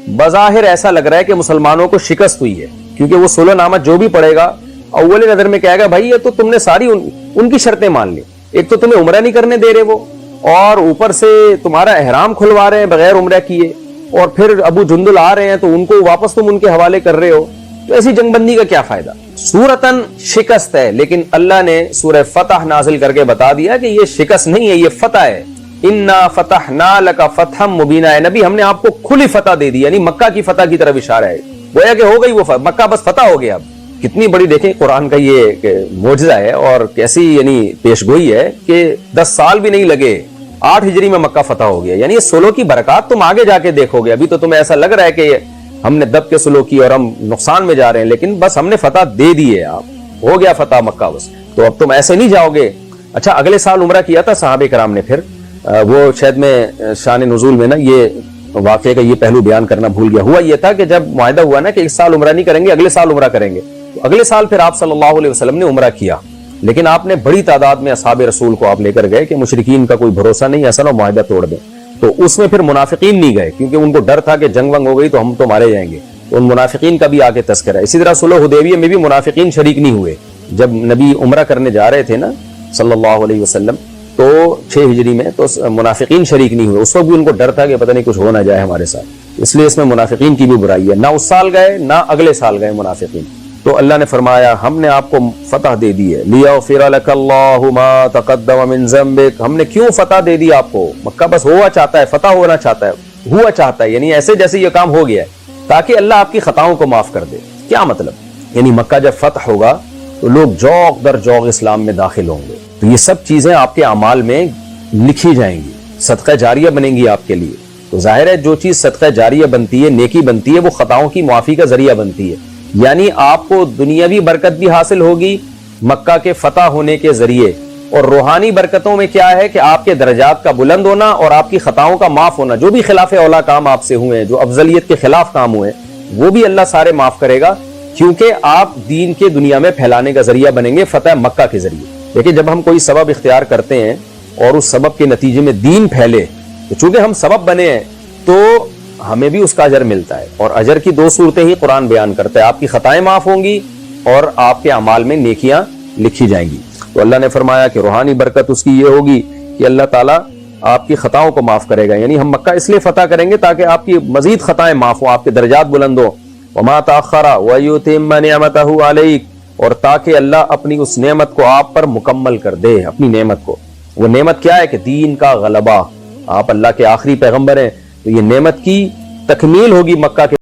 بظاہر ایسا لگ رہا ہے کہ مسلمانوں کو شکست ہوئی ہے، کیونکہ وہ صلح نامہ جو بھی پڑے گا اول نظر میں کہے گا بھائی یہ تو تم نے ساری ان کی شرطیں مان لی، ایک تو تمہیں عمرہ نہیں کرنے دے رہے وہ، اور اوپر سے تمہارا احرام کھلوا رہے ہیں بغیر عمرہ کیے، اور پھر ابو جندل آ رہے ہیں تو ان کو واپس تم ان کے حوالے کر رہے ہو، تو ایسی جنگ بندی کا کیا فائدہ؟ صورتاً شکست ہے، لیکن اللہ نے سورہ فتح نازل کر کے بتا دیا کہ یہ شکست نہیں ہے، یہ فتح ہے۔ انا فتحنا لک فتحا مبینا، ہے نبی ہم نے آپ کو کھلی فتح دے دی، یعنی مکہ کی فتح کی طرف اشارہ ہے، گویا کہ ہو گئی وہ فتح، مکہ بس فتح ہو گیا۔ اب کتنی بڑی دیکھیں قرآن کا یہ معجزہ ہے، اور کیسی یعنی پیشگوئی ہے کہ 10 سال بھی نہیں لگے، 8 ہجری میں مکہ فتح ہو گیا۔ یعنی یہ سلو کی برکات تم آگے جا کے دیکھو گے، ابھی تو تمہیں ایسا لگ رہا ہے کہ ہم نے دب کے سلو کی اور ہم نقصان میں جا رہے ہیں، لیکن بس ہم نے فتح دے دی ہے، آپ ہو گیا فتح مکہ بس، تو اب تم ایسے نہیں جاؤ گے۔ اچھا اگلے سال عمرہ کیا تھا صحابہ کرام نے، پھر وہ شاید میں شان نزول میں نا یہ واقعے کا یہ پہلو بیان کرنا بھول گیا، ہوا یہ تھا کہ جب معاہدہ ہوا نا کہ اس سال عمرہ نہیں کریں گے اگلے سال عمرہ کریں گے، تو اگلے سال پھر آپ صلی اللہ علیہ وسلم نے عمرہ کیا، لیکن آپ نے بڑی تعداد میں اصحاب رسول کو آپ لے کر گئے کہ مشرکین کا کوئی بھروسہ نہیں، ایسا نہ معاہدہ توڑ دیں، تو اس میں پھر منافقین نہیں گئے کیونکہ ان کو ڈر تھا کہ جنگ ونگ ہو گئی تو ہم تو مارے جائیں گے، تو ان منافقین کا بھی آگے تذکرہ ہے۔ اسی طرح صلح حدیبیہ میں بھی منافقین شریک نہیں ہوئے، جب نبی عمرہ کرنے جا رہے تھے نا صلی اللہ علیہ وسلم تو 6 ہجری میں، تو منافقین شریک نہیں ہوئے، اس وقت بھی ان کو ڈر تھا کہ پتہ نہیں کچھ ہو نہ جائے ہمارے ساتھ، اس لیے اس میں منافقین کی بھی برائی ہے، نہ اس سال گئے نہ اگلے سال گئے منافقین۔ تو اللہ نے فرمایا ہم نے آپ کو فتح دے دی ہے، لیغفر لک اللہ ما تقدم من ذنبک، ہم نے کیوں فتح دے دی آپ کو؟ مکہ بس ہوا چاہتا ہے، فتح ہونا چاہتا ہے، ہوا چاہتا ہے، یعنی ایسے جیسے یہ کام ہو گیا ہے تاکہ اللہ آپ کی خطاؤں کو معاف کر دے۔ کیا مطلب؟ یعنی مکہ جب فتح ہوگا تو لوگ جوق در جوق اسلام میں داخل ہوں گے، تو یہ سب چیزیں آپ کے اعمال میں لکھی جائیں گی، صدقہ جاریہ بنیں گی آپ کے لیے۔ تو ظاہر ہے جو چیز صدقہ جاریہ بنتی ہے، نیکی بنتی ہے، وہ خطاؤں کی معافی کا ذریعہ بنتی ہے، یعنی آپ کو دنیاوی برکت بھی حاصل ہوگی مکہ کے فتح ہونے کے ذریعے، اور روحانی برکتوں میں کیا ہے کہ آپ کے درجات کا بلند ہونا اور آپ کی خطاؤں کا معاف ہونا، جو بھی خلاف اولا کام آپ سے ہوئے ہیں، جو افضلیت کے خلاف کام ہوئے وہ بھی اللہ سارے معاف کرے گا، کیونکہ آپ دین کے دنیا میں پھیلانے کا ذریعہ بنیں گے فتح مکہ کے ذریعے۔ دیکھیں جب ہم کوئی سبب اختیار کرتے ہیں اور اس سبب کے نتیجے میں دین پھیلے، تو چونکہ ہم سبب بنے ہیں تو ہمیں بھی اس کا اجر ملتا ہے، اور اجر کی 2 صورتیں ہی قرآن بیان کرتا ہے، آپ کی خطائیں معاف ہوں گی اور آپ کے اعمال میں نیکیاں لکھی جائیں گی۔ تو اللہ نے فرمایا کہ روحانی برکت اس کی یہ ہوگی کہ اللہ تعالیٰ آپ کی خطاؤں کو معاف کرے گا، یعنی ہم مکہ اس لیے فتح کریں گے تاکہ آپ کی مزید خطائیں معاف ہوں، آپ کے درجات بلند ہوں۔ وما تاخر ویتم نعمتہ علیک، اور تاکہ اللہ اپنی اس نعمت کو آپ پر مکمل کر دے، اپنی نعمت کو۔ وہ نعمت کیا ہے کہ دین کا غلبہ، آپ اللہ کے آخری پیغمبر ہیں، تو یہ نعمت کی تکمیل ہوگی مکہ کے